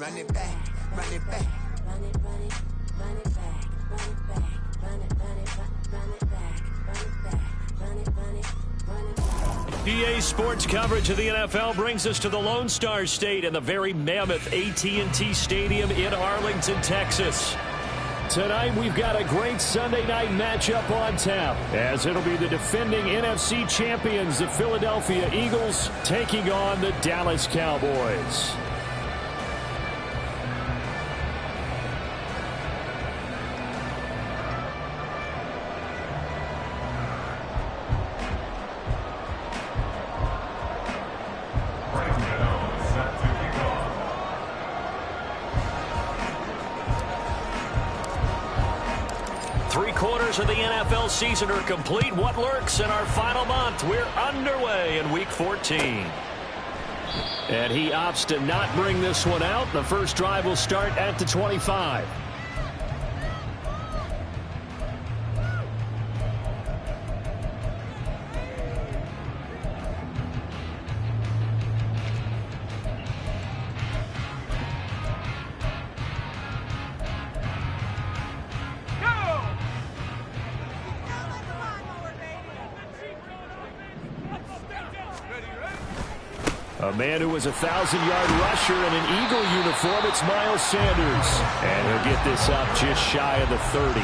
run it back, run it back. Run it, run it, run it back, run it back, run it, run it, run it back, run it back, run it, run it, run it back. EA Sports coverage of the NFL brings us to the Lone Star State and the very mammoth AT&T Stadium in Arlington, Texas. Tonight, we've got a great Sunday night matchup on tap, as it'll be the defending NFC champions, the Philadelphia Eagles, taking on the Dallas Cowboys. Three-quarters of the NFL season are complete. What lurks in our final month? We're underway in Week 14. And he opts to not bring this one out. The first drive will start at the 25. A man who was a 1,000-yard rusher in an Eagle uniform, it's Miles Sanders. And he'll get this up just shy of the 30.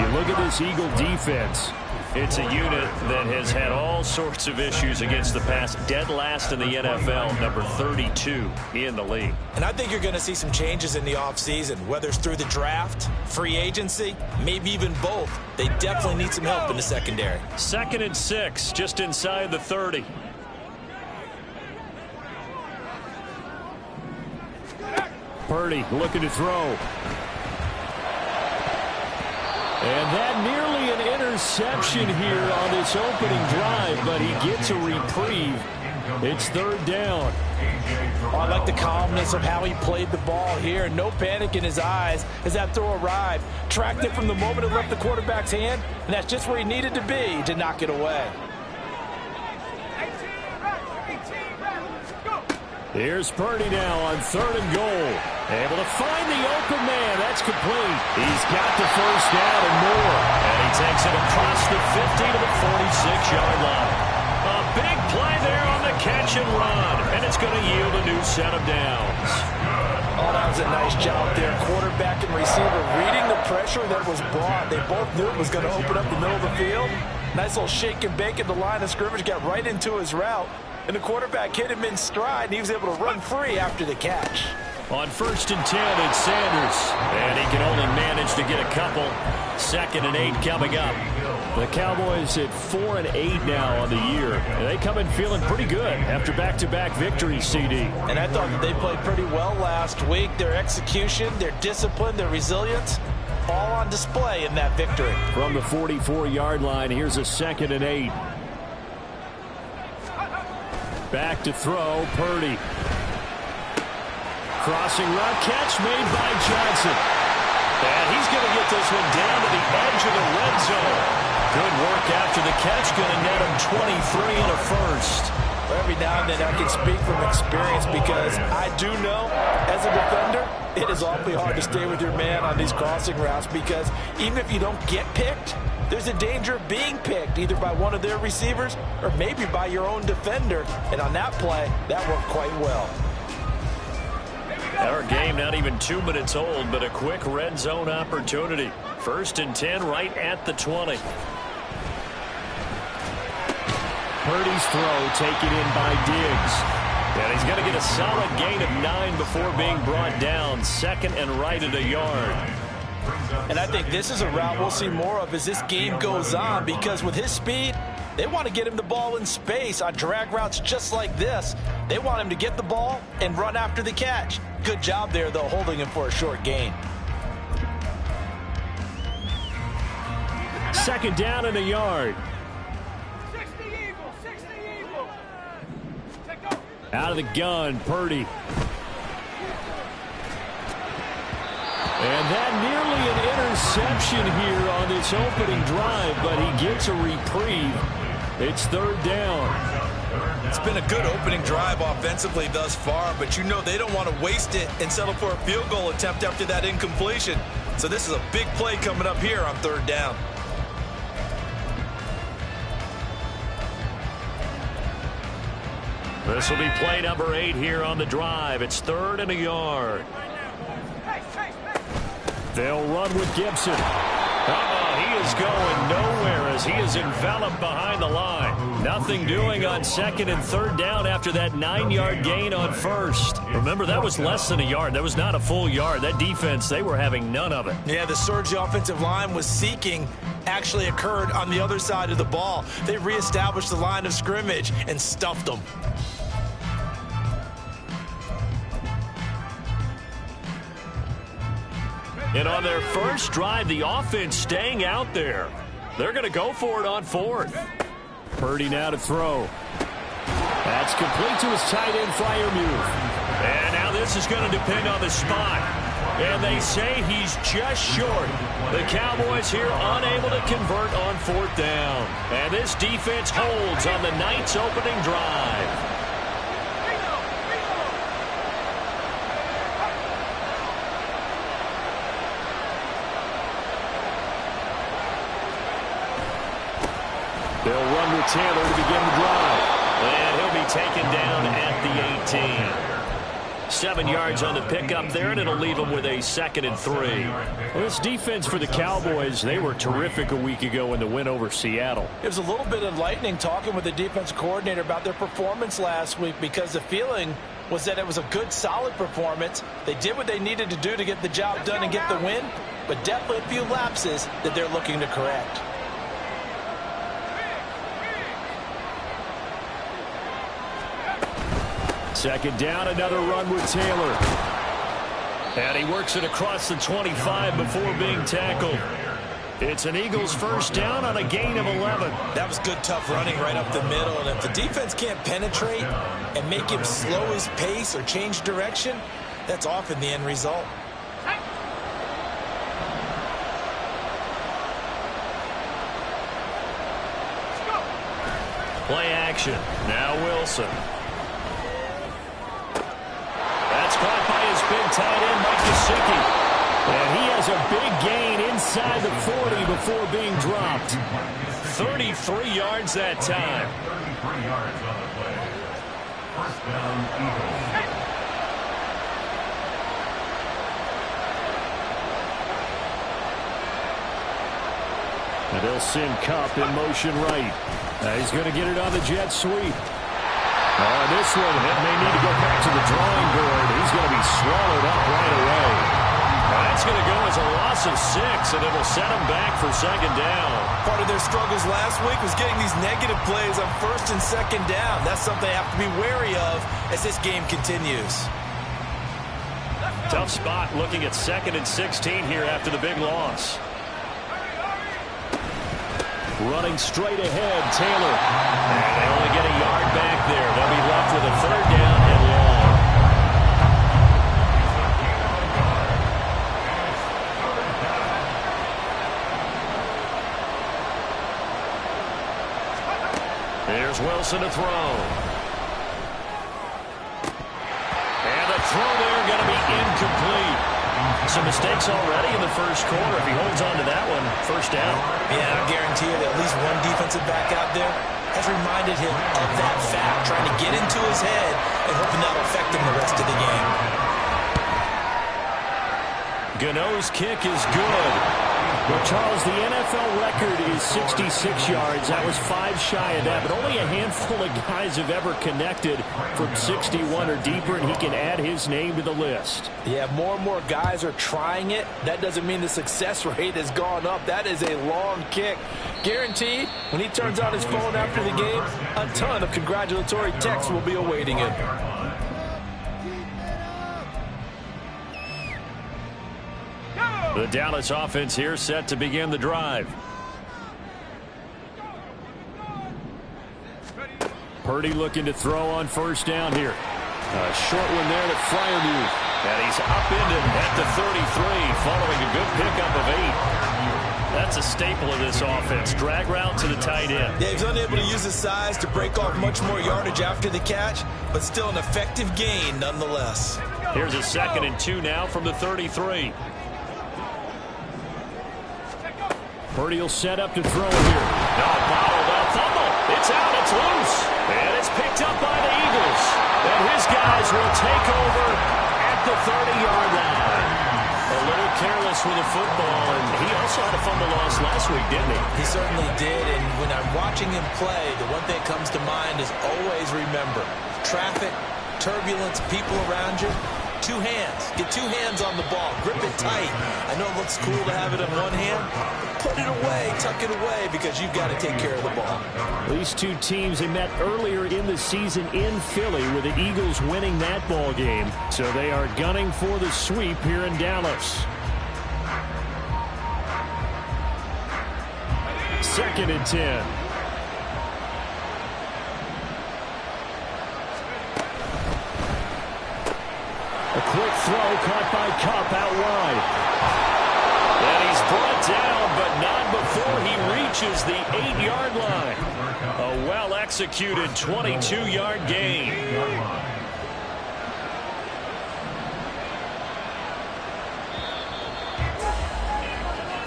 You look at this Eagle defense. It's a unit that has had all sorts of issues against the pass. Dead last in the NFL, number 32 in the league. And I think you're going to see some changes in the offseason, whether it's through the draft, free agency, maybe even both. They definitely need some help in the secondary. 2nd and 6, just inside the 30. Purdy looking to throw. And that nearly an interception here on this opening drive, but he gets a reprieve. It's 3rd down. Oh, I like the calmness of how he played the ball here. No panic in his eyes as that throw arrived. Tracked it from the moment it left the quarterback's hand, and that's just where he needed to be to knock it away. Here's Purdy now on 3rd and goal. Able to find the open man. That's complete. He's got the first down and more. And he takes it across the 50 to the 46-yard line. A big play there on the catch and run. And it's going to yield a new set of downs. Oh, that was a nice job there. Quarterback and receiver reading the pressure that was brought. They both knew it was going to open up the middle of the field. Nice little shake and bake at the line of scrimmage. Got right into his route. And the quarterback hit him in stride, and he was able to run free after the catch. On 1st and 10, it's Sanders. And he can only manage to get a couple. 2nd and 8 coming up. The Cowboys at 4 and 8 now on the year. And they come in feeling pretty good after back-to-back victories, CD. And I thought that they played pretty well last week. Their execution, their discipline, their resilience, all on display in that victory. From the 44-yard line, here's a 2nd and 8. Back to throw, Purdy. Crossing route, catch made by Johnson. And he's going to get this one down to the edge of the red zone. Good work after the catch, going to net him 23 and a first. Every now and then I can speak from experience because I do know, as a defender, it is awfully hard to stay with your man on these crossing routes because even if you don't get picked, there's a danger of being picked either by one of their receivers or maybe by your own defender. And on that play, that worked quite well. Our game not even 2 minutes old, but a quick red zone opportunity. 1st and 10 right at the 20. Purdy's throw taken in by Diggs. And he's going to get a solid gain of 9 before being brought down. 2nd and right at a yard. And I think this is a route we'll see more of as this game goes on because with his speed, they want to get him the ball in space on drag routes just like this. They want him to get the ball and run after the catch. Good job there, though, holding him for a short gain. 2nd down and a yard. 60 Eagles. Out of the gun, Purdy. And that nearly an interception here on this opening drive, but he gets a reprieve. It's 3rd down. It's been a good opening drive offensively thus far, but you know they don't want to waste it and settle for a field goal attempt after that incompletion. So this is a big play coming up here on 3rd down. This will be play number 8 here on the drive. It's 3rd and a yard. They'll run with Gibson. He is going nowhere as he is enveloped behind the line. Nothing doing on 2nd and 3rd down after that 9-yard gain on 1st. Remember, that was less than a yard. That was not a full yard. That defense, they were having none of it. Yeah, the surge the offensive line was seeking actually occurred on the other side of the ball. They reestablished the line of scrimmage and stuffed them. And on their first drive, the offense staying out there. They're going to go for it on 4th. Purdy now to throw. That's complete to his tight end, Freiermuth. And now this is going to depend on the spot. And they say he's just short. The Cowboys here unable to convert on 4th down. And this defense holds on the night's opening drive. They'll run with Taylor to begin the drive. And he'll be taken down at the 18. 7 yards on the pickup there, and it'll leave him with a 2nd and 3. Well, this defense for the Cowboys, they were terrific a week ago in the win over Seattle. It was a little bit enlightening talking with the defensive coordinator about their performance last week, because the feeling was that it was a good, solid performance. They did what they needed to do to get the job done and get the win, but definitely a few lapses that they're looking to correct. Second down, another run with Taylor. And he works it across the 25 before being tackled. It's an Eagles first down on a gain of 11. That was good, tough running right up the middle. And if the defense can't penetrate and make him slow his pace or change direction, that's often the end result. Play action. Now Wilson. That's caught by his big tight end, Mike Gesicki. And he has a big gain inside the 40 before being dropped. 33 yards that time. 33 yards on the play. First down, Eagles. And they'll send Kupp in motion right. He's going to get it on the jet sweep. This one may need to go back to the drawing board. He's going to be swallowed up right away. That's going to go as a loss of 6, and it'll set him back for 2nd down. Part of their struggles last week was getting these negative plays on 1st and 2nd down. That's something they have to be wary of as this game continues. Tough spot looking at 2nd and 16 here after the big loss. Running straight ahead, Taylor. And they only get a yard back there. They'll be left with a 3rd down and long. There's Wilson to throw. And the throw there going to be incomplete. Some mistakes already in the first quarter. If he holds on to that one, 1st down. Yeah, I guarantee you that at least one defensive back out there has reminded him of that fact, trying to get into his head and hoping that'll affect him the rest of the game. Gano's kick is good. Well, Charles, the NFL record is 66 yards. That was 5 shy of that, but only a handful of guys have ever connected from 61 or deeper, and he can add his name to the list. Yeah, more and more guys are trying it. That doesn't mean the success rate has gone up. That is a long kick. Guaranteed, when he turns on his phone after the game, a ton of congratulatory texts will be awaiting him. The Dallas offense here set to begin the drive. Purdy looking to throw on 1st down here. A short one there to Freiermuth. And he's upended at the 33 following a good pickup of 8. That's a staple of this offense. Drag route to the tight end. Yeah, he's unable to use his size to break off much more yardage after the catch, but still an effective gain nonetheless. Here's a 2nd and 2 now from the 33. Purdy will set up to throw here. No, bottled up, fumble. It's out, it's loose. And it's picked up by the Eagles. And his guys will take over at the 30-yard line. A little careless with the football, and he also had a fumble loss last week, didn't he? He certainly did, and when I'm watching him play, the one thing that comes to mind is always remember, traffic, turbulence, people around you, 2 hands. Get 2 hands on the ball. Grip it tight. I know it looks cool to have it in one hand. Put it away, tuck it away, because you've got to take care of the ball. These two teams, they met earlier in the season in Philly with the Eagles winning that ball game. So they are gunning for the sweep here in Dallas. 2nd and 10. A quick throw caught by Kupp out wide. And he's brought down, but not before he reaches the 8-yard line. A well-executed 22-yard gain.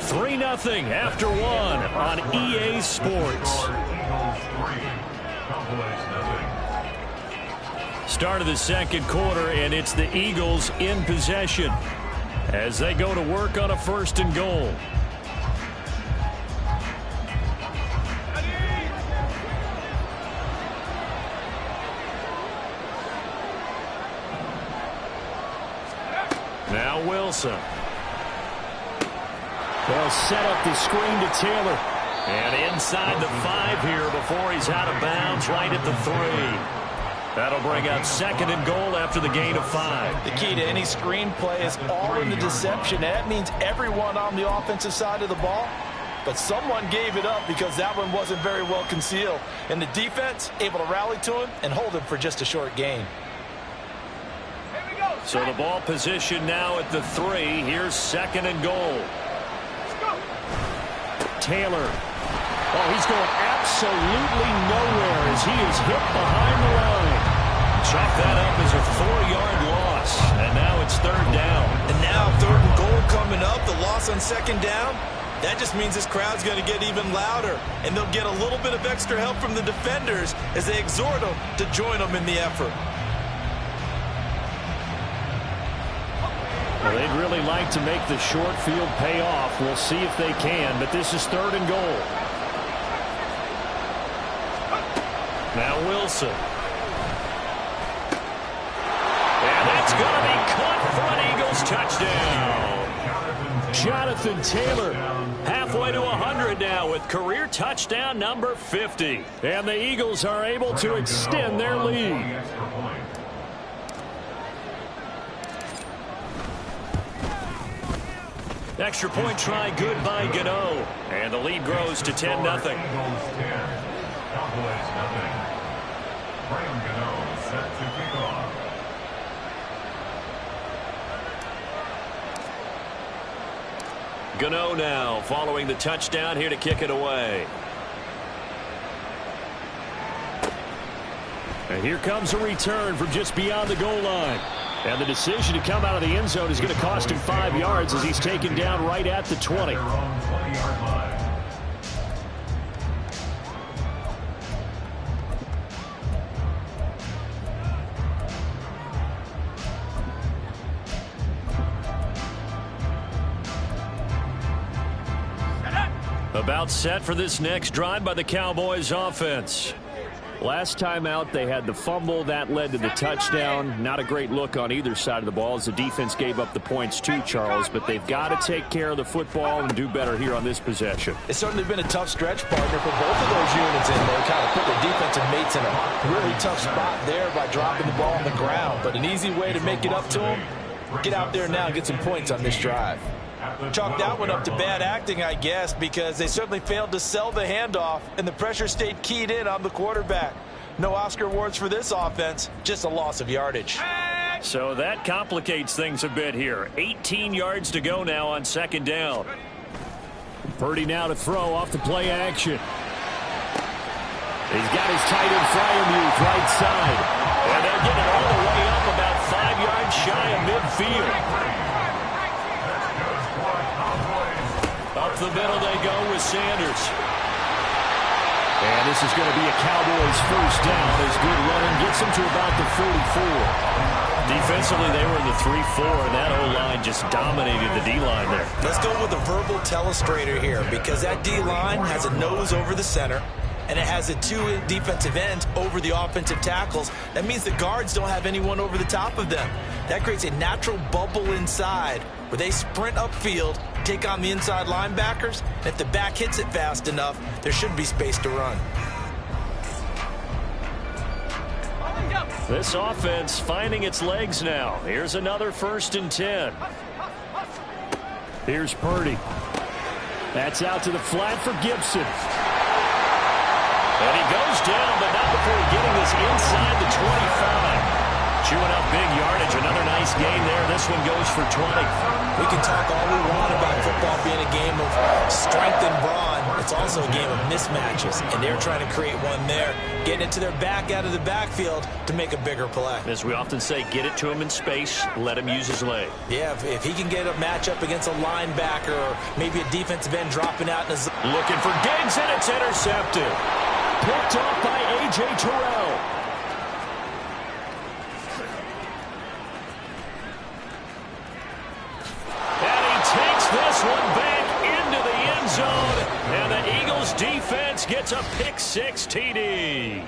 $3-0 after 1 on EA Sports. Start of the 2nd quarter, and it's the Eagles in possession as they go to work on a 1st and goal. Now Wilson. They'll set up the screen to Taylor. And inside the 5 here before he's out of bounds right at the 3. That'll bring up 2nd and goal after the gain of 5. The key to any screen play is all in the deception. That means everyone on the offensive side of the ball. But someone gave it up because that one wasn't very well concealed. And the defense able to rally to him and hold him for just a short gain. So the ball position now at the 3. Here's 2nd and goal. Taylor. Oh, he's going absolutely nowhere as he is hit behind the line. Chalk that up as a 4-yard loss. And now it's 3rd down. And now 3rd and goal coming up. The loss on 2nd down. That just means this crowd's going to get even louder. And they'll get a little bit of extra help from the defenders as they exhort them to join them in the effort. Well, they'd really like to make the short field pay off. We'll see if they can, but this is 3rd and goal. Now Wilson. And that's going to be caught for an Eagles touchdown. Jonathan Taylor halfway to 100 now with career touchdown number 50. And the Eagles are able to extend their lead. Extra point try good by Gano. And the lead grows to 10-0. Cowboys 0. Brian Gano set to kick off. Gano now following the touchdown here to kick it away. And here comes a return from just beyond the goal line. And the decision to come out of the end zone is going to cost him 5 yards as he's taken down right at the 20. They're on 20-yard line. About set for this next drive by the Cowboys offense. Last time out, they had the fumble. That led to the touchdown. Not a great look on either side of the ball as the defense gave up the points too, Charles. But they've got to take care of the football and do better here on this possession. It's certainly been a tough stretch, partner, for both of those units in there. Kind of put their defensive mates in a really tough spot there by dropping the ball on the ground. But an easy way to make it up to them, get out there now and get some points on this drive. Chalk that one up to bad acting, I guess, because they certainly failed to sell the handoff, and the pressure stayed keyed in on the quarterback. No Oscar awards for this offense, just a loss of yardage. So that complicates things a bit here. 18 yards to go now on 2nd down. Purdy now to throw off the play action. He's got his tight end Fryermuth right side. And they're getting all the way up about 5 yards shy of midfield. Up the middle they go with Sanders. And this is going to be a Cowboys first down as good running gets them to about the 44. Defensively, they were in the 3-4, and that O-line just dominated the D-line there. Let's go with a verbal telestrator here because that D-line has a nose over the center, and it has a 2 defensive ends over the offensive tackles. That means the guards don't have anyone over the top of them. That creates a natural bubble inside where they sprint upfield, take on the inside linebackers, and if the back hits it fast enough, there should be space to run. This offense finding its legs now. Here's another 1st and 10. Here's Purdy. That's out to the flat for Gibson. And he goes down, but not before getting this inside the 25. Chewing up big yardage. Another nice gain there. This one goes for 20. We can talk all we want about football being a game of strength and brawn. It's also a game of mismatches, and they're trying to create one there, getting it to their back out of the backfield to make a bigger play. As we often say, get it to him in space, let him use his leg. Yeah, if he can get a matchup against a linebacker or maybe a defensive end dropping out in his... Looking for Diggs, and it's intercepted. Picked off by A.J. Terrell. And he takes this one back into the end zone. And the Eagles defense gets a pick-6 TD.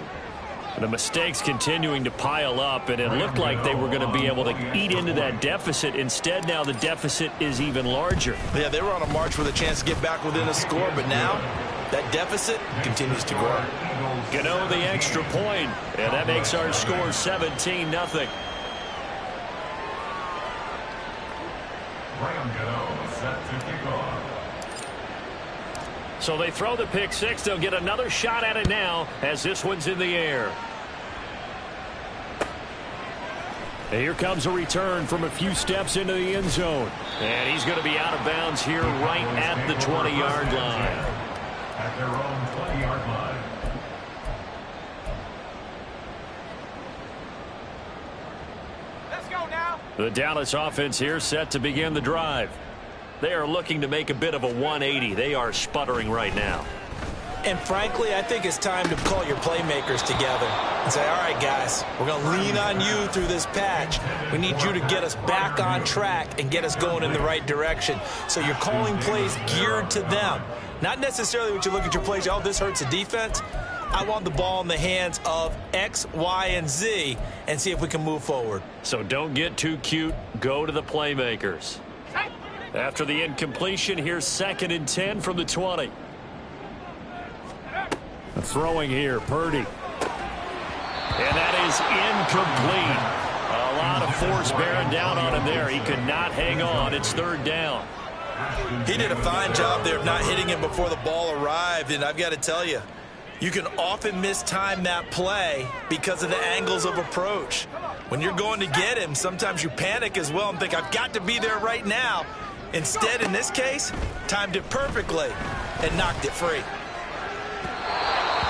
The mistakes continuing to pile up, and it looked like they were going to be able to eat into that deficit. Instead, now the deficit is even larger. Yeah, they were on a march with a chance to get back within a score, but now that deficit continues to grow. Gano the extra point, and that makes our score 17-0. Graham Gano set to kick off. So they throw the pick-6. They'll get another shot at it now as this one's in the air. And here comes a return from a few steps into the end zone. And he's going to be out of bounds here right at the 20-yard line. At their own 20-yard line. Let's go now. The Dallas offense here set to begin the drive. They are looking to make a bit of a 180. They are sputtering right now. And frankly, I think it's time to call your playmakers together and say, all right, guys, we're going to lean on you through this patch. We need you to get us back on track and get us going in the right direction. So you're calling plays geared to them. Not necessarily what you look at your plays, oh, this hurts the defense. I want the ball in the hands of X, Y, and Z and see if we can move forward. So don't get too cute. Go to the playmakers. After the incompletion, here's 2nd and 10 from the 20. Throwing here, Purdy. And that is incomplete. A lot of force bearing down on him there. He could not hang on. It's 3rd down. He did a fine job there of not hitting him before the ball arrived, and I've got to tell you, you can often mistime that play because of the angles of approach. When you're going to get him, sometimes you panic as well and think, I've got to be there right now. Instead, in this case, timed it perfectly and knocked it free.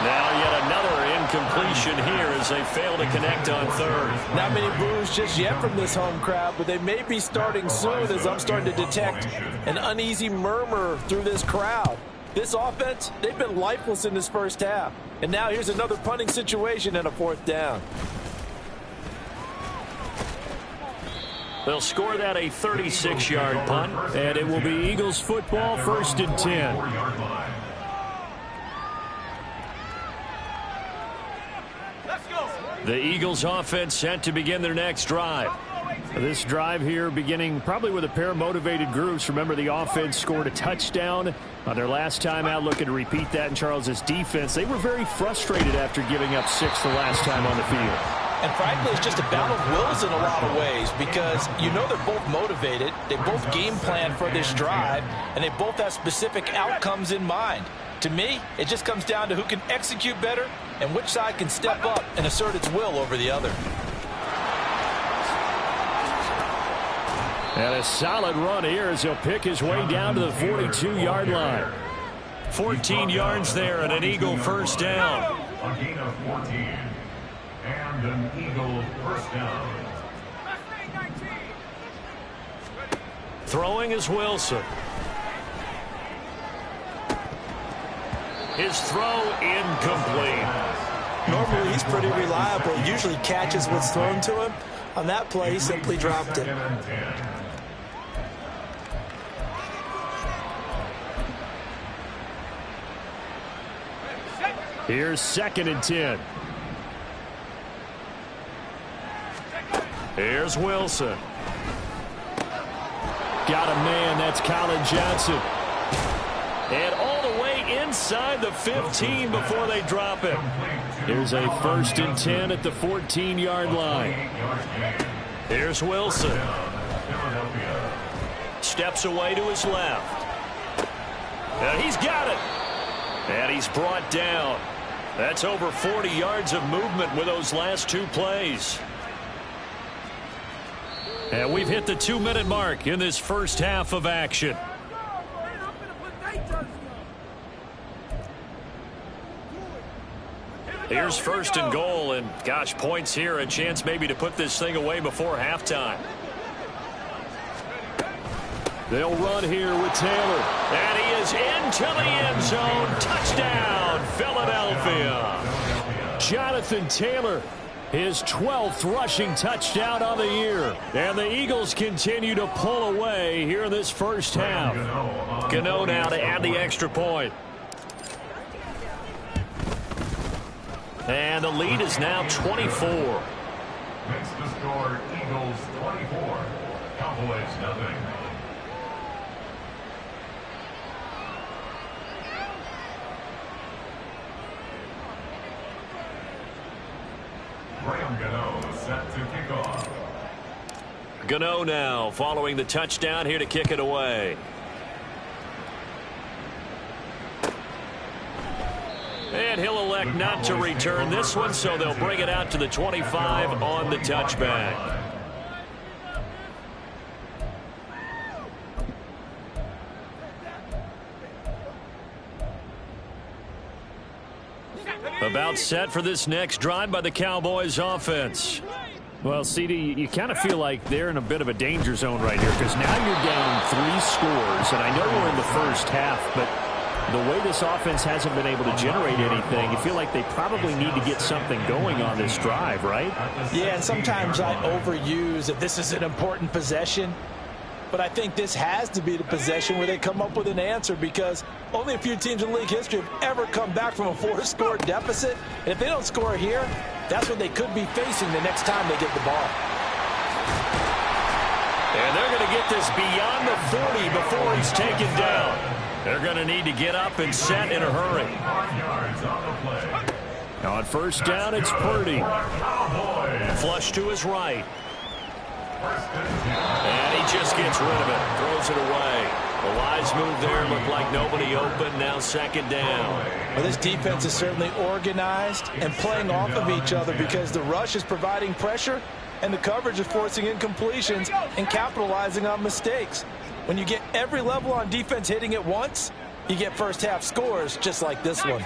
Now yet another incompletion here as they fail to connect on 3rd. Not many boos just yet from this home crowd, but they may be starting soon as I'm starting to detect an uneasy murmur through this crowd. This offense, they've been lifeless in this first half. And now here's another punting situation and a 4th down. They'll score that a 36-yard punt, and it will be Eagles football, 1st and 10. The Eagles offense set to begin their next drive. This drive here beginning probably with a pair of motivated groups. Remember, the offense scored a touchdown on their last time out. Looking to repeat that in Charles's defense. They were very frustrated after giving up 6 the last time on the field. And frankly, it's just a battle of wills in a lot of ways because you know they're both motivated. They both game plan for this drive, and they both have specific outcomes in mind. To me, it just comes down to who can execute better and which side can step up and assert its will over the other. And a solid run here as he'll pick his way down to the 42-yard line. 14 yards there and an Eagle first down. A gain of 14. And an Eagle first down. Throwing is Wilson. His throw incomplete. Normally he's pretty reliable. He usually catches what's thrown to him. On that play, he simply dropped it. Here's 2nd and 10. Here's Wilson. Got a man. That's Colin Johnson. And all the way inside the 15 before they drop it. Here's a 1st and 10 at the 14-yard line. Here's Wilson. Steps away to his left. And he's got it. And he's brought down. That's over 40 yards of movement with those last 2 plays. And we've hit the 2-minute mark in this first half of action. Here's 1st and goal, and gosh, points here, a chance maybe to put this thing away before halftime. They'll run here with Taylor, and he is into the end zone. Touchdown, Philadelphia. Jonathan Taylor, his 12th rushing touchdown of the year. And the Eagles continue to pull away here in this first half. Gano now to add the extra point. And the lead is now 24. Makes the score Eagles 24. Cowboys nothing. Graham Gano set to kick off. Gano now following the touchdown here to kick it away. And he'll elect not to return this one, so they'll bring it out to the 25 on the touchback. About set for this next drive by the Cowboys offense. Well, CD, you kind of feel like they're in a bit of a danger zone right here because now you're down 3 scores, and I know we're in the first half, but the way this offense hasn't been able to generate anything, you feel like they probably need to get something going on this drive, right? Yeah, and sometimes I overuse that this is an important possession. But I think this has to be the possession where they come up with an answer because only a few teams in league history have ever come back from a 4-score deficit. And if they don't score here, that's what they could be facing the next time they get the ball. And they're going to get this beyond the 40 before he's taken down. They're going to need to get up and set in a hurry. On first down, it's Purdy. Flush to his right. And he just gets rid of it. Throws it away. The wise move there. Looked like nobody open. Now 2nd down. Well, this defense is certainly organized and playing off of each other because the rush is providing pressure and the coverage is forcing incompletions and capitalizing on mistakes. When you get every level on defense hitting at once, you get first half scores just like this one.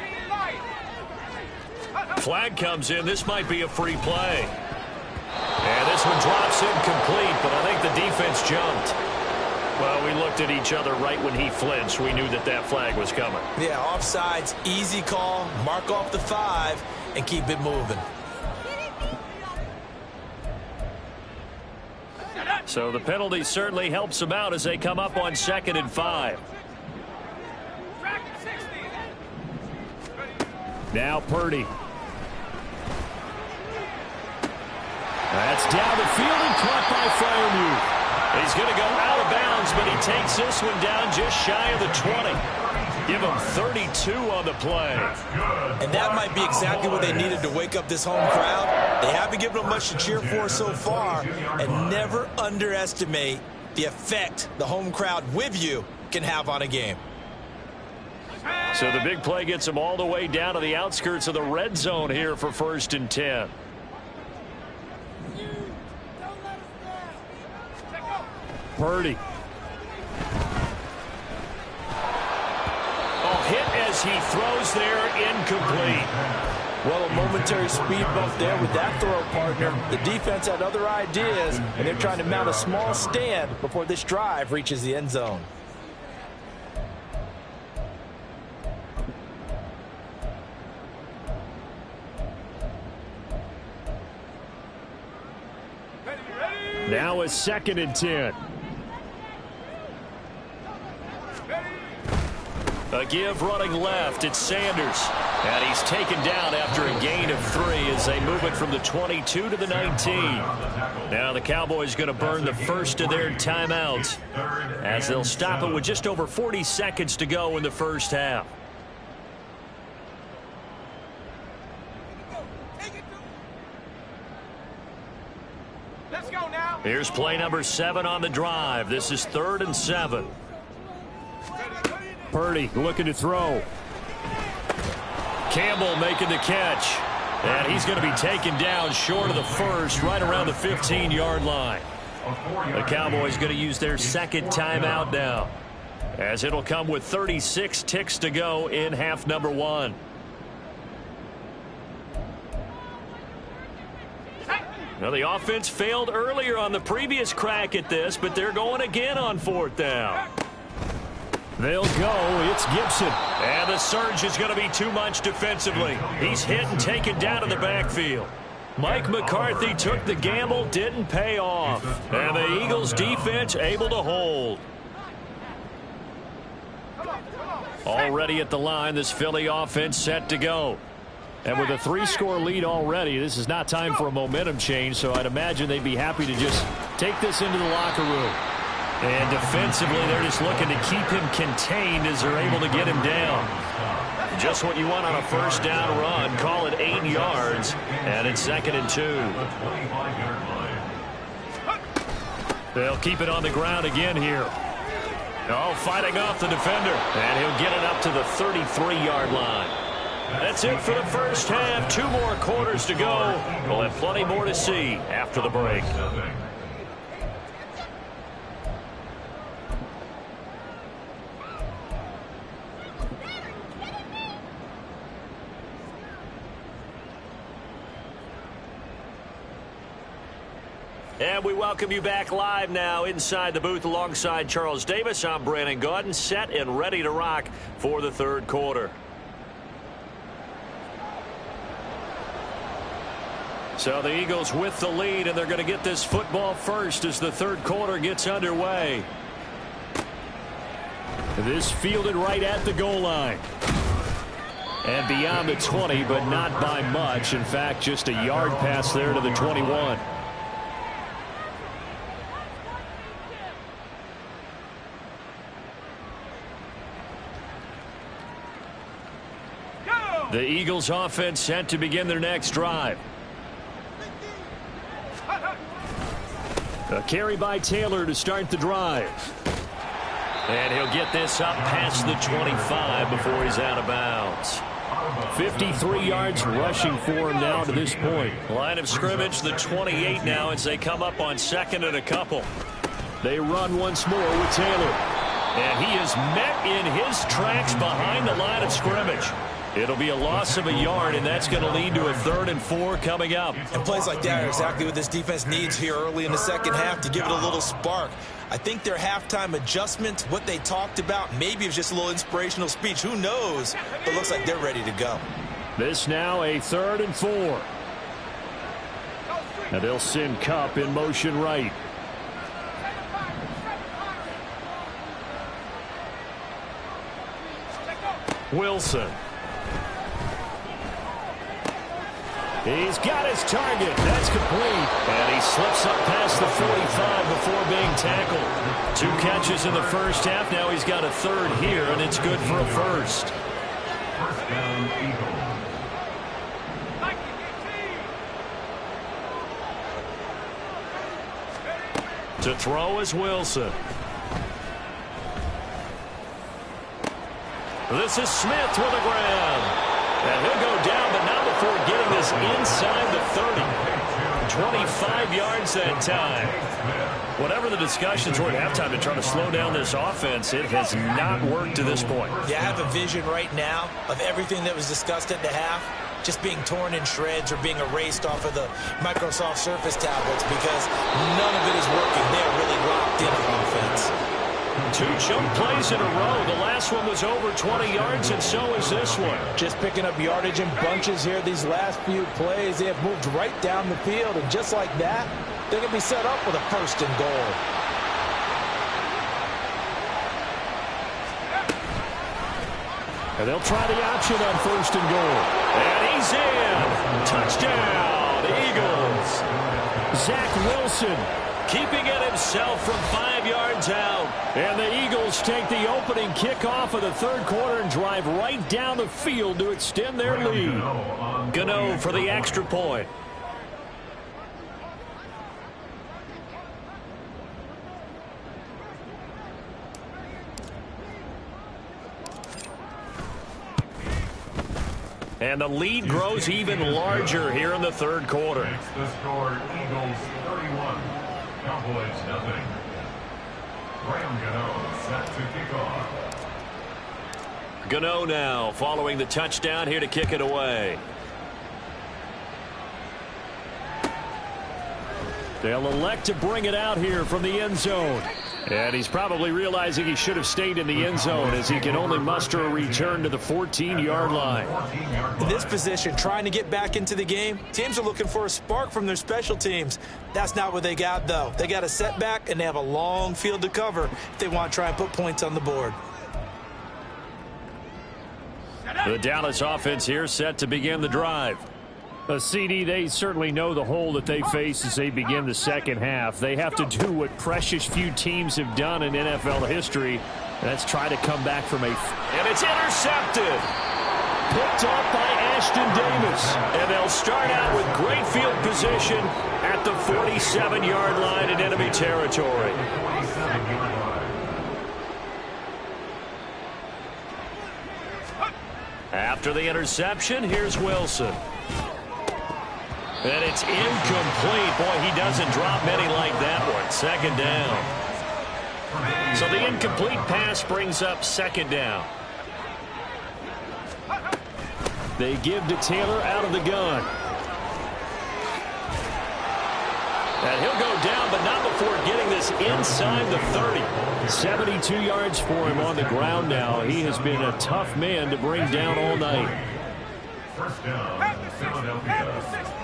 Flag comes in. This might be a free play. And this one drops incomplete, but I think the defense jumped. Well, we looked at each other right when he flinched. We knew that that flag was coming. Yeah, offsides, easy call, mark off the 5, and keep it moving. So the penalty certainly helps them out as they come up on 2nd and 5. Now Purdy. That's down the field and caught by Freiermuth. He's going to go out of bounds, but he takes this one down just shy of the 20. Give him 32 on the play. And that might be exactly what they needed to wake up this home crowd. They haven't given them much to cheer for so far, and never underestimate the effect the home crowd with you can have on a game. So the big play gets them all the way down to the outskirts of the red zone here for 1st and 10. Purdy. Oh, hit as he throws there, incomplete. Well, a momentary speed bump there with that throw, partner. The defense had other ideas, and they're trying to mount a small stand before this drive reaches the end zone. Now a 2nd and 10. A give running left. It's Sanders. And he's taken down after a gain of 3 as they move it from the 22 to the 19. Now the Cowboys going to burn the first of their timeouts as they'll stop it with just over 40 seconds to go in the first half. Let's go now. Here's play number 7 on the drive. This is 3rd and 7. Purdy looking to throw. Campbell making the catch. And he's going to be taken down short of the first, right around the 15-yard line. The Cowboys going to use their 2nd timeout now, as it'll come with 36 ticks to go in half number 1. Now, the offense failed earlier on the previous crack at this, but they're going again on 4th down. They'll go. It's Gibson. And the surge is going to be too much defensively. He's hit and taken down in the backfield. Mike McCarthy took the gamble, didn't pay off. And the Eagles defense able to hold. Already at the line, this Philly offense set to go. And with a 3-score lead already, this is not time for a momentum change, so I'd imagine they'd be happy to just take this into the locker room. And defensively, they're just looking to keep him contained as they're able to get him down. Just what you want on a 1st down run. Call it 8 yards, and it's 2nd and 2. They'll keep it on the ground again here. Oh, fighting off the defender. And he'll get it up to the 33-yard line. That's it for the first half. 2 more quarters to go. We'll have plenty more to see after the break. And we welcome you back live now inside the booth alongside Charles Davis. I'm Brandon Gaudin, set and ready to rock for the 3rd quarter. So the Eagles with the lead, and they're going to get this football first as the 3rd quarter gets underway. This fielded right at the goal line. And beyond the 20, but not by much. In fact, just a yard pass there to the 21. The Eagles offense set to begin their next drive. A carry by Taylor to start the drive. And he'll get this up past the 25 before he's out of bounds. 53 yards rushing for him now to this point. Line of scrimmage, the 28 now as they come up on 2nd and a couple. They run once more with Taylor. And he is met in his tracks behind the line of scrimmage. It'll be a loss of a yard, and that's going to lead to a 3rd and 4 coming up. And plays like that are exactly what this defense needs here early in the 2nd half to give it a little spark. I think their halftime adjustment, what they talked about, maybe it was just a little inspirational speech. Who knows? But it looks like they're ready to go. This now a 3rd and 4. And they'll send Kupp in motion right. Wilson. He's got his target. That's complete. And he slips up past the 45 before being tackled. 2 catches in the first half. Now he's got a 3rd here, and it's good for a 1st. 1st down, Eagles. To throw is Wilson. This is Smith with the grab. And he'll go down, but not before getting this inside the 30. 25 yards that time. Whatever the discussions were at halftime to try to slow down this offense, it has not worked to this point. Yeah, I have a vision right now of everything that was discussed at the half just being torn in shreds or being erased off of the Microsoft Surface tablets because none of it is working. They're really locked in on offense. 2 choke plays in a row. The last one was over 20 yards, and so is this one. Just picking up yardage in bunches here these last few plays. They have moved right down the field, and just like that, they can be set up with a 1st and goal. And they'll try the option on 1st and goal. And he's in. Touchdown, Eagles. Zach Wilson keeping it himself from 5 yards out. And the Eagles take the opening kickoff of the 3rd quarter and drive right down the field to extend their lead. Gano for the extra point. And the lead grows even larger here in the 3rd quarter. Makes the score Eagles 31, Cowboys nothing. Graham Gano set to kick off. Gano now following the touchdown here to kick it away. They'll elect to bring it out here from the end zone. And he's probably realizing he should have stayed in the end zone as he can only muster a return to the 14-yard line. In this position, trying to get back into the game, teams are looking for a spark from their special teams. That's not what they got, though. They got a setback, and they have a long field to cover if they want to try and put points on the board. The Dallas offense here set to begin the drive. CD, they certainly know the hole that they face as they begin the second half. They have to do what precious few teams have done in NFL history. That's try to come back from and it's intercepted. Picked up by Ashton Davis. And they'll start out with great field position at the 47-yard line in enemy territory. After the interception, here's Wilson. And it's incomplete. Boy, he doesn't drop many like that one. 2nd down. So the incomplete pass brings up 2nd down. They give to Taylor out of the gun. And he'll go down, but not before getting this inside the 30. 72 yards for him on the ground now. He has been a tough man to bring down all night. 1st down, Philadelphia.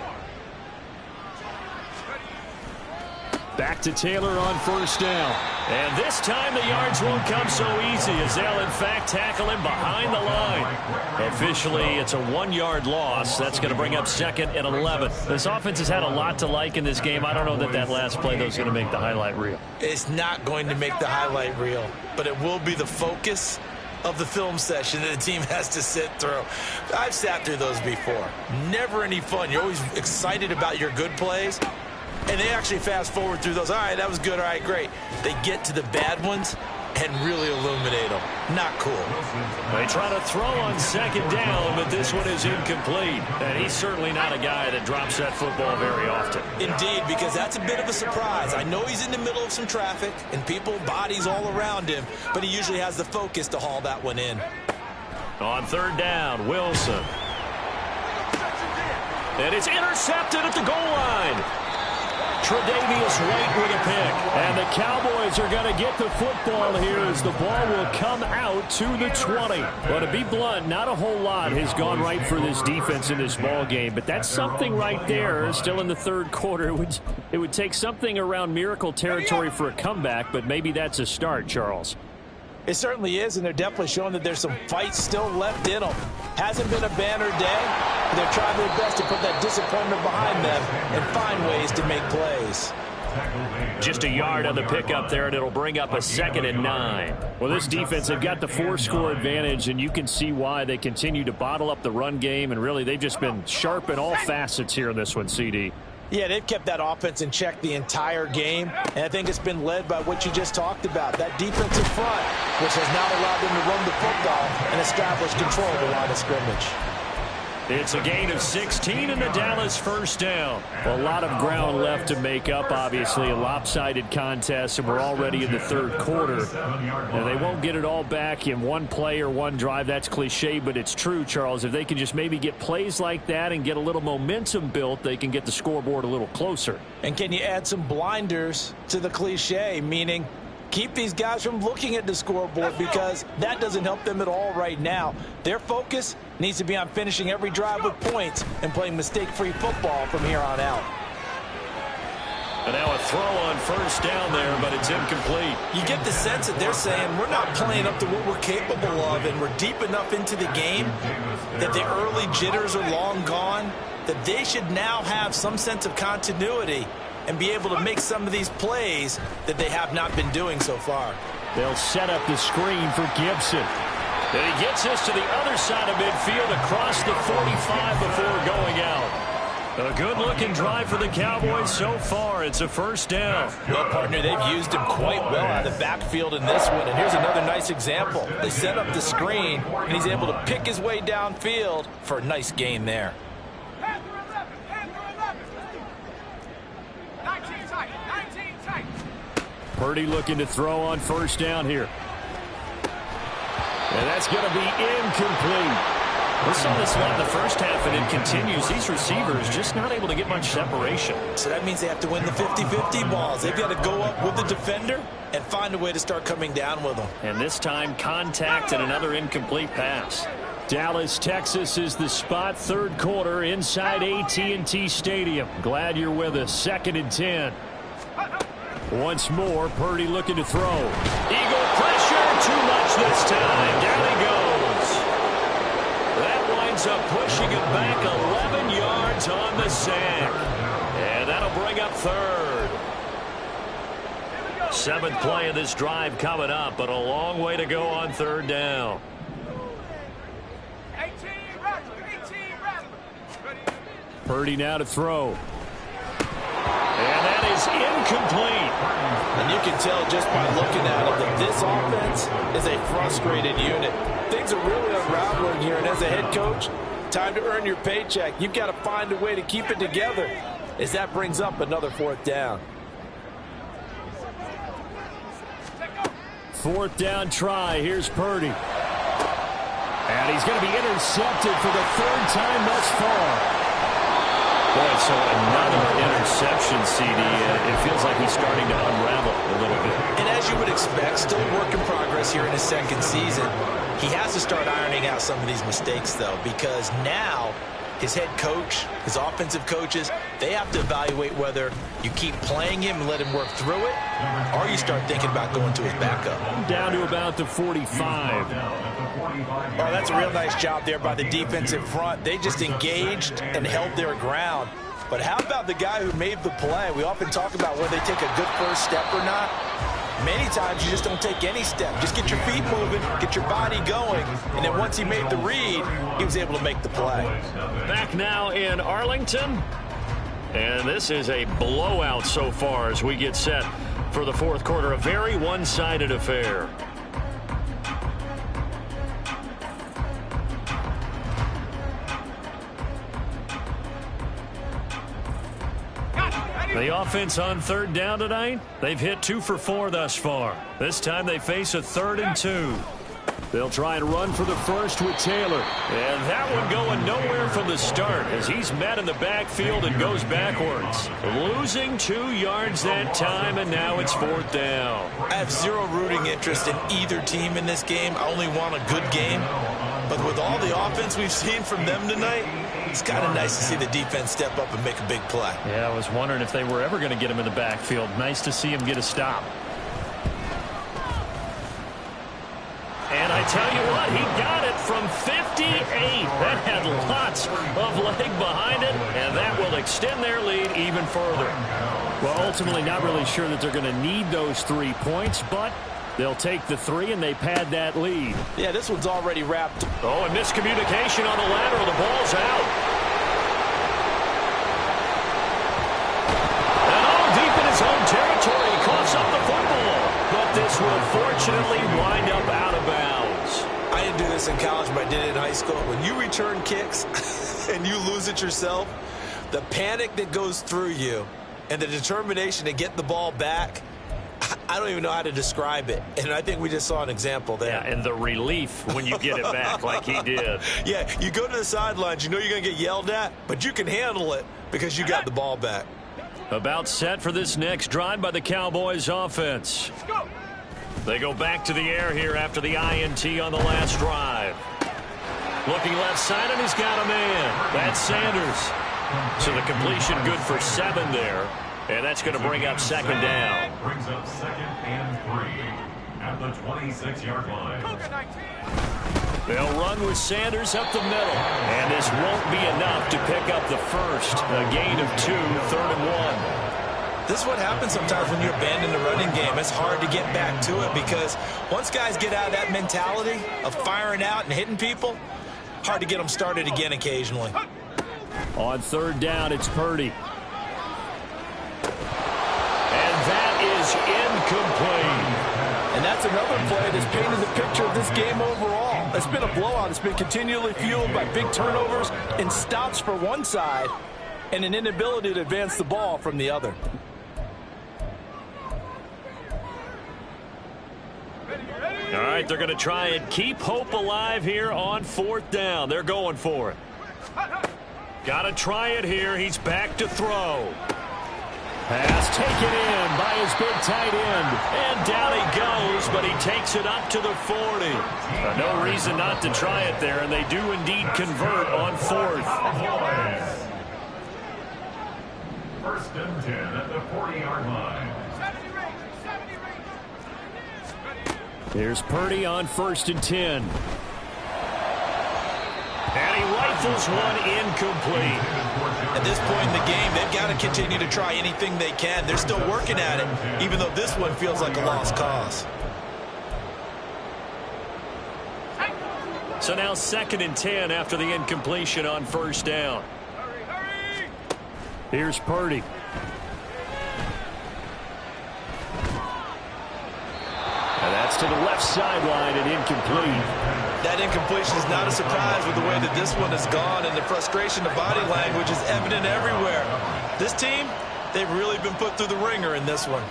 Back to Taylor on 1st down. And this time the yards won't come so easy as they'll in fact tackle him behind the line. Officially, it's a 1-yard loss. That's going to bring up 2nd and 11. This offense has had a lot to like in this game. I don't know that last play, though, is going to make the highlight reel. It's not going to make the highlight reel, but it will be the focus of the film session that the team has to sit through. I've sat through those before. Never any fun. You're always excited about your good plays. And they actually fast forward through those. All right, that was good. All right, great. They get to the bad ones and really illuminate them. Not cool. They try to throw on 2nd down, but this one is incomplete. And he's certainly not a guy that drops that football very often. Indeed, because that's a bit of a surprise. I know he's in the middle of some traffic and people, bodies all around him, but he usually has the focus to haul that one in. On 3rd down, Wilson. And it's intercepted at the goal line. Tre'Davious White with a pick. And the Cowboys are going to get the football here as the ball will come out to the 20. Well, to be blunt, not a whole lot has gone right for this defense in this ball game, but that's something right there. Still in the 3rd quarter. It would take something around miracle territory for a comeback, but maybe that's a start, Charles. It certainly is, and they're definitely showing that there's some fight still left in them. Hasn't been a banner day, but they're trying their best to put that disappointment behind them and find ways to make plays. Just a yard on the pickup there, and it'll bring up a 2nd and 9. Well, this defense, they've got the 4-score advantage, and you can see why they continue to bottle up the run game, and really they've just been sharp in all facets here in this one, CD. Yeah, they've kept that offense in check the entire game, and I think it's been led by what you just talked about, that defensive front, which has now allowed them to run the football and establish control of the line of scrimmage. It's a gain of 16 and the Dallas first down. Well, a lot of ground left to make up, obviously. A lopsided contest, and we're already in the third quarter. Now, they won't get it all back in one play or one drive. That's cliche, but it's true, Charles. If they can just maybe get plays like that and get a little momentum built, they can get the scoreboard a little closer. And can you add some blinders to the cliche, meaning keep these guys from looking at the scoreboard, because that doesn't help them at all right now. Their focus needs to be on finishing every drive with points and playing mistake-free football from here on out. And now a throw on first down there, but it's incomplete. You get the sense that they're saying we're not playing up to what we're capable of, and we're deep enough into the game that the early jitters are long gone, that they should now have some sense of continuity and be able to make some of these plays that they have not been doing so far. They'll set up the screen for Gibson. And he gets us to the other side of midfield across the 45 before going out. A good-looking drive for the Cowboys so far. It's a first down. Well, partner, they've used him quite well out of the backfield in this one. And here's another nice example. They set up the screen, and he's able to pick his way downfield for a nice gain there. Purdy looking to throw on first down here. And that's going to be incomplete. We saw this a lot in the first half, and it continues. These receivers just not able to get much separation. So that means they have to win the 50-50 balls. They've got to go up with the defender and find a way to start coming down with them. And this time, contact and another incomplete pass. Dallas, Texas is the spot. Third quarter inside AT&T Stadium. Glad you're with us. 2nd and 10. Once more, Purdy looking to throw. Eagle pressure, too much this time. Down he goes. That winds up pushing it back 11 yards on the sack. And that'll bring up third. 7th play of this drive coming up, but a long way to go on third down. Purdy now to throw. And that is incomplete. And you can tell just by looking at it that this offense is a frustrated unit. Things are really unraveling here, and as a head coach, time to earn your paycheck. You've got to find a way to keep it together as that brings up another 4th down. 4th down try. Here's Purdy. And he's going to be intercepted for the 3rd time thus far. Boy, so another interception, CD. It feels like he's starting to unravel a little bit. And as you would expect, still a work in progress here in his 2nd season. He has to start ironing out some of these mistakes, though, because now his head coach, his offensive coaches, they have to evaluate whether you keep playing him and let him work through it, or you start thinking about going to his backup. Down to about the 45. Oh, that's a real nice job there by the defensive front. They just engaged and held their ground. But how about the guy who made the play? We often talk about whether they take a good first step or not. Many times you just don't take any step. Just get your feet moving, get your body going, and then once he made the read, he was able to make the play. Back now in Arlington. And this is a blowout so far as we get set for the 4th quarter. A very one-sided affair. The offense on 3rd down tonight, they've hit 2 for 4 thus far. This time they face a 3rd and 2. They'll try and run for the first with Taylor. And that one going nowhere from the start as he's met in the backfield and goes backwards. Losing 2 yards that time, and now it's 4th down. I have zero rooting interest in either team in this game. I only want a good game. But with all the offense we've seen from them tonight, it's kind of nice to see the defense step up and make a big play. Yeah, I was wondering if they were ever going to get him in the backfield. Nice to see him get a stop. And I tell you what, he got it from 58. That had lots of leg behind it, and that will extend their lead even further. Well, ultimately not really sure that they're going to need those 3 points, but they'll take the 3 and they pad that lead. Yeah, this one's already wrapped. Oh, and miscommunication on the lateral. The ball's out. And all deep in his own territory, he coughs up the football. But this will fortunately wind up out of bounds. I didn't do this in college, but I did it in high school. When you return kicks and you lose it yourself, the panic that goes through you and the determination to get the ball back, I don't even know how to describe it. And I think we just saw an example there. Yeah, and the relief when you get it back like he did. Yeah, you go to the sidelines, you know you're going to get yelled at, but you can handle it because you got the ball back. About set for this next drive by the Cowboys offense. They go back to the air here after the INT on the last drive. Looking left side, and he's got a man. That's Sanders. So the completion good for 7 there. And that's going to bring up second down. Brings up 2nd and 3 at the 26-yard line. They'll run with Sanders up the middle. And this won't be enough to pick up the first. A gain of 2, 3rd and 1. This is what happens sometimes when you abandon the running game. It's hard to get back to it because once guys get out of that mentality of firing out and hitting people, hard to get them started again occasionally. On 3rd down, it's Purdy. And that is incomplete. And that's another play that's painted the picture of this game overall. It's been a blowout. It's been continually fueled by big turnovers and stops for one side and an inability to advance the ball from the other. All right, they're going to try and keep hope alive here on 4th down. They're going for it. Got to try it here. He's back to throw. Pass taken in by his big tight end. And down he goes, but he takes it up to the 40. No reason not to try it there, and they do indeed convert on 4th. 1st and 10 at the 40-yard line. Here's Purdy on 1st and 10. And he rifles one incomplete. At this point in the game, they've got to continue to try anything they can. They're still working at it, even though this one feels like a lost cause. So now 2nd and 10 after the incompletion on 1st down. Here's Purdy. And that's to the left sideline and incomplete. That incompletion is not a surprise with the way that this one has gone, and the frustration of body language is evident everywhere. This team, they've really been put through the ringer in this one.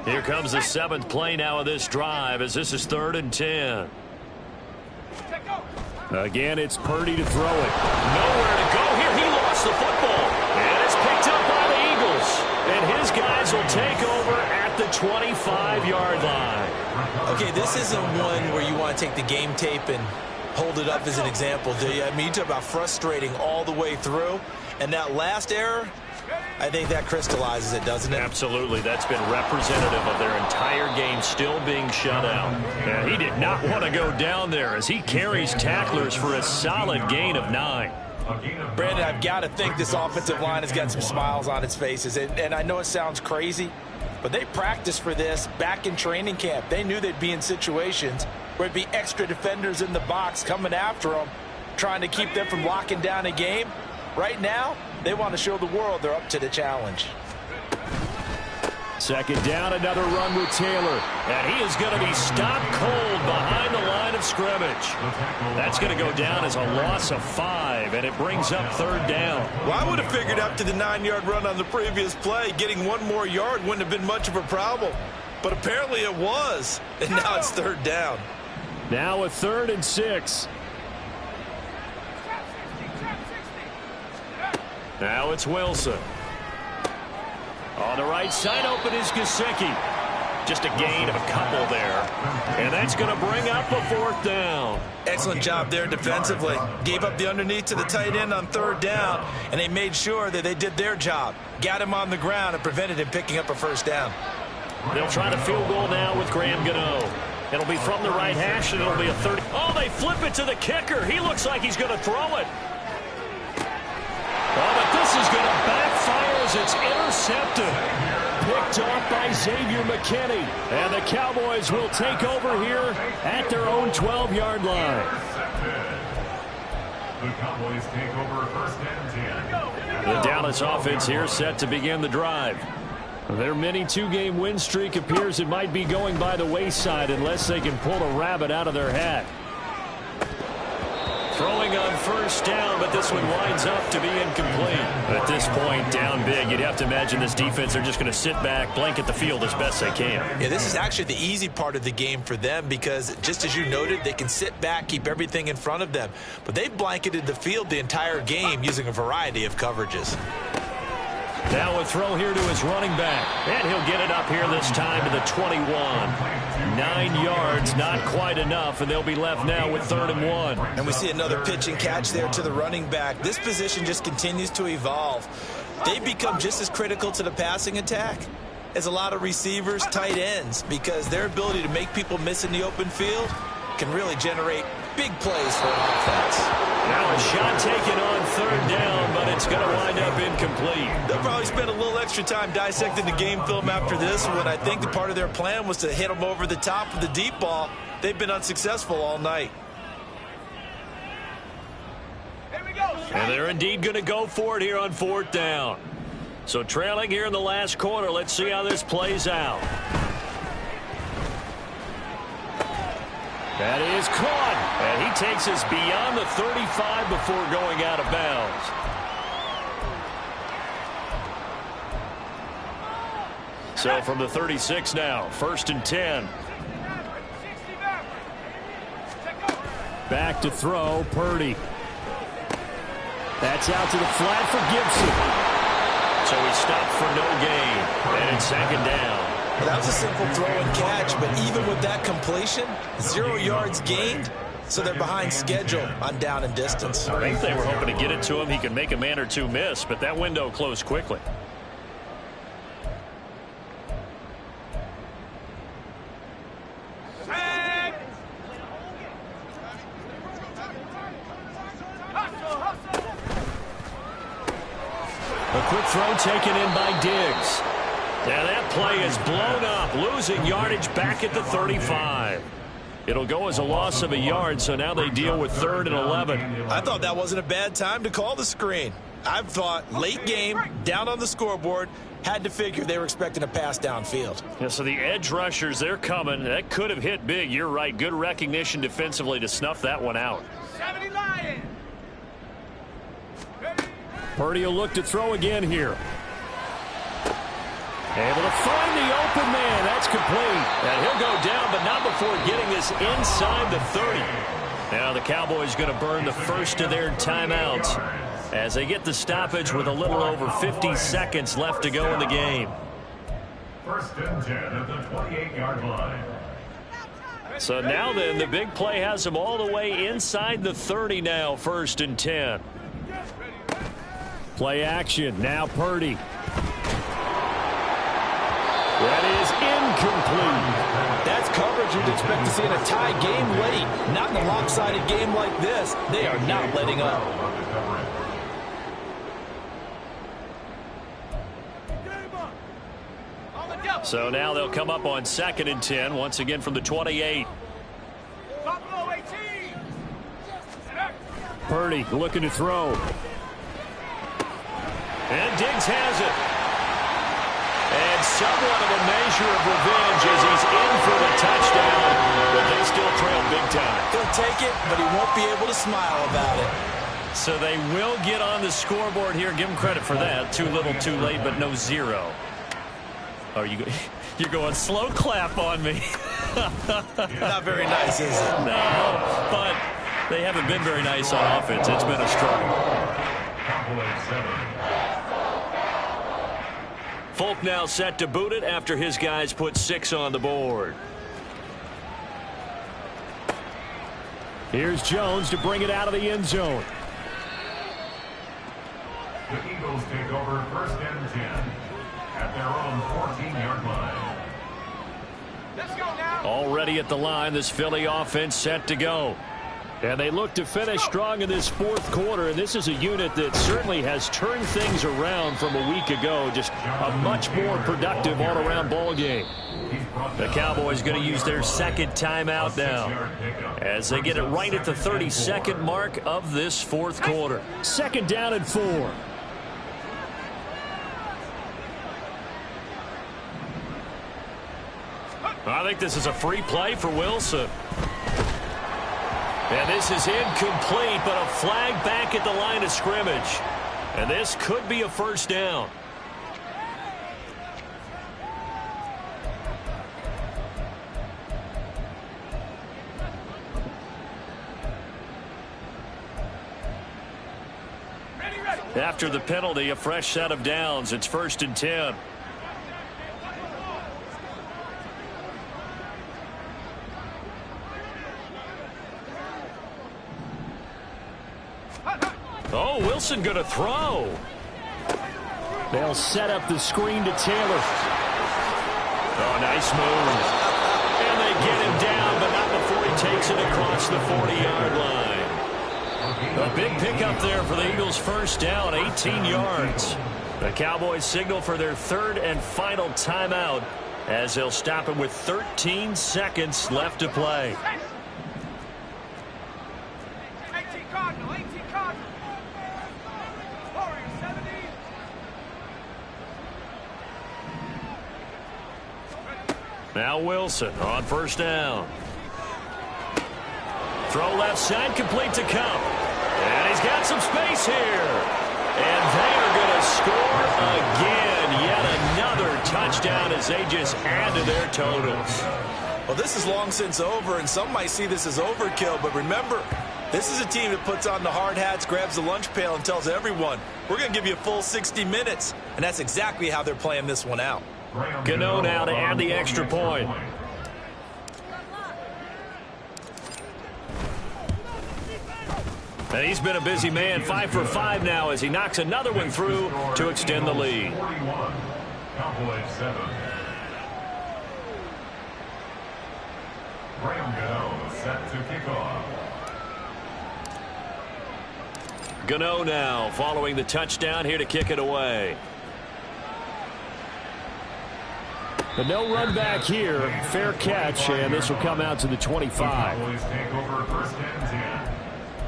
Here comes the 7th play now of this drive as this is 3rd and 10. Again, it's Purdy to throw it. Nowhere to go here. He lost the football. And it's picked up by the Eagles. And his guys will take over at the 25-yard line. Okay, this isn't one where you want to take the game tape and hold it up as an example, do you? I mean, you talk about frustrating all the way through. And that last error, I think that crystallizes it, doesn't it? Absolutely. That's been representative of their entire game still being shut out. And he did not want to go down there as he carries tacklers for a solid gain of 9. Brandon, I've got to think this offensive line has got some smiles on its faces. And I know it sounds crazy, but they practiced for this back in training camp. They knew they'd be in situations where there'd be extra defenders in the box coming after them, trying to keep them from locking down a game. Right now, they want to show the world they're up to the challenge. 2nd down, another run with Taylor. And he is going to be stopped cold behind the line of scrimmage. That's going to go down as a loss of 5, and it brings up 3rd down. Well, I would have figured after the 9-yard run on the previous play, getting one more yard wouldn't have been much of a problem. But apparently it was, and now it's 3rd down. Now a 3rd and 6. Now it's Wilson. On the right side, open is Gesicki. Just a gain of a couple there. And that's going to bring up a 4th down. Excellent job there defensively. Gave up the underneath to the tight end on 3rd down, and they made sure that they did their job. Got him on the ground and prevented him picking up a 1st down. They'll try to field goal now with Graham Gano. It'll be from the right hash, and it'll be a 30. Oh, they flip it to the kicker. He looks like he's going to throw it. Oh, but this is going to backfire as it's intercepted. Picked off by Xavier McKinney. And the Cowboys will take over here at their own 12-yard line. The Cowboys take over 1st and 10. The Dallas offense here set to begin the drive. Their mini two-game win streak appears it might be going by the wayside unless they can pull a rabbit out of their hat. Throwing on first down, but this one winds up to be incomplete. At this point, down big, you'd have to imagine this defense, they're just going to sit back, blanket the field as best they can. Yeah, this is actually the easy part of the game for them because, just as you noted, they can sit back, keep everything in front of them. But they've blanketed the field the entire game using a variety of coverages. Now a throw here to his running back. And he'll get it up here this time to the 21. 9 yards, not quite enough, and they'll be left now with 3rd and 1. And we see another pitch and catch there to the running back. This position just continues to evolve. They've become just as critical to the passing attack as a lot of receivers, tight ends, because their ability to make people miss in the open field can really generate big plays for an offense. Now a shot taken on 3rd down, but it's going to wind up incomplete. They'll probably spend a little extra time dissecting the game film after this one. I think the part of their plan was to hit them over the top with the deep ball. They've been unsuccessful all night. And they're indeed going to go for it here on 4th down. So trailing here in the last quarter, let's see how this plays out. That is caught, and he takes us beyond the 35 before going out of bounds. So from the 36 now, 1st and 10. Back to throw, Purdy. That's out to the flat for Gibson. So he stopped for no gain, and it's 2nd down. Well, that was a simple throw and catch, but even with that completion, 0 yards gained, so they're behind schedule on down and distance. I think they were hoping to get it to him. He could make a man or two miss, but that window closed quickly. A quick throw taken in by Diggs. Now that play is blown up, losing yardage back at the 35. It'll go as a loss of a yard, so now they deal with 3rd and 11. I thought that wasn't a bad time to call the screen. I've thought late game, down on the scoreboard, had to figure they were expecting a pass downfield. Yeah, so the edge rushers, they're coming. That could have hit big. You're right. Good recognition defensively to snuff that one out. 70 Lions. Purdy will look to throw again here. Able to find the open man. That's complete. And he'll go down, but not before getting this inside the 30. Now the Cowboys going to burn the first of their timeouts as they get the stoppage with a little over 50 seconds left to go in the game. 1st and 10 at the 28-yard line. So now then, the big play has them all the way inside the 30 now, 1st and 10. Play action. Now Purdy. That is incomplete. That's coverage you'd expect to see in a tie game late. Not in a lopsided game like this. They are not letting up. So now they'll come up on 2nd and 10, once again from the 28. Purdy looking to throw. And Diggs has it. And somewhat of a measure of revenge as he's in for the touchdown, but they still trail big time. He'll take it, but he won't be able to smile about it. So they will get on the scoreboard here. Give them credit for that. Too little, too late, but no 0. Oh, you're going slow clap on me. Not very nice, is it? No, but they haven't been very nice on offense. It's been a struggle. Cowboys 7. Folk now set to boot it after his guys put 6 on the board. Here's Jones to bring it out of the end zone. The Eagles take over 1st and 10 at their own 14-yard line. Let's go now. Already at the line, this Philly offense set to go. And they look to finish strong in this 4th quarter, and this is a unit that certainly has turned things around from a week ago. Just a much more productive all-around ball game. The Cowboys going to use their 2nd timeout now as they get it right at the 32nd mark of this 4th quarter. 2nd down and 4. I think this is a free play for Wilson. And this is incomplete, but a flag back at the line of scrimmage. And this could be a first down. After the penalty, a fresh set of downs. It's 1st and 10. Oh, Wilson going to throw. They'll set up the screen to Taylor. Oh, nice move. And they get him down, but not before he takes it across the 40-yard line. A big pickup there for the Eagles' first down, 18 yards. The Cowboys signal for their 3rd and final timeout as they'll stop him with 13 seconds left to play. 18 Cardinal, 18 Cardinal. Warrior 70. Now Wilson on first down. Throw left side, complete to Cup. And he's got some space here. And they are going to score again. Yet another touchdown as they just add to their totals. Well, this is long since over, and some might see this as overkill. But remember, this is a team that puts on the hard hats, grabs the lunch pail, and tells everyone, we're going to give you a full 60 minutes. And that's exactly how they're playing this one out. Gano now to add the extra point. And he's been a busy man, 5 for 5 now as he knocks another one through to extend the lead. 41, Cowboys 7. Graham Gano set to kick off. Gano now following the touchdown here to kick it away. But no run back here. Fair catch, and this will come out to the 25. The Cowboys take over 1st and 10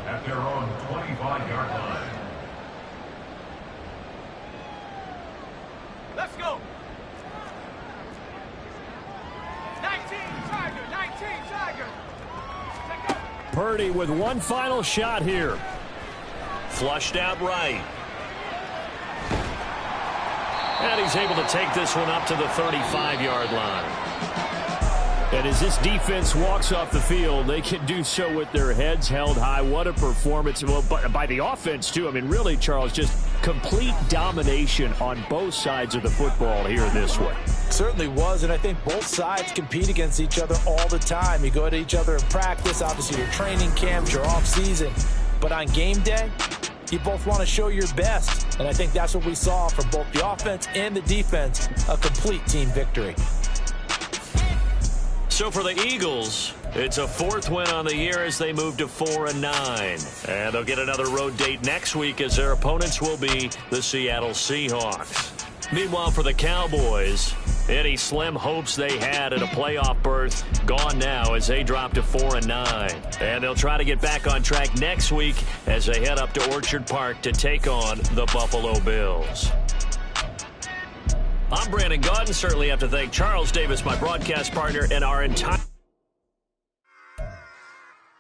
at their own 25-yard line. Let's go. 19 Tiger, 19 Tiger. Take over. Purdy with one final shot here. Flushed out right. And he's able to take this one up to the 35-yard line. And as this defense walks off the field, they can do so with their heads held high. What a performance. Well, by the offense, too. I mean, really, Charles, just complete domination on both sides of the football here this one. Certainly was, and I think both sides compete against each other all the time. You go to each other in practice, obviously your training camps, your off-season. But on game day, you both want to show your best. And I think that's what we saw from both the offense and the defense, a complete team victory. So for the Eagles, it's a 4th win on the year as they move to 4-9. And they'll get another road date next week as their opponents will be the Seattle Seahawks. Meanwhile, for the Cowboys, any slim hopes they had at a playoff berth gone now as they drop to 4-9. And they'll try to get back on track next week as they head up to Orchard Park to take on the Buffalo Bills. I'm Brandon Gaudin. Certainly have to thank Charles Davis, my broadcast partner, and our entire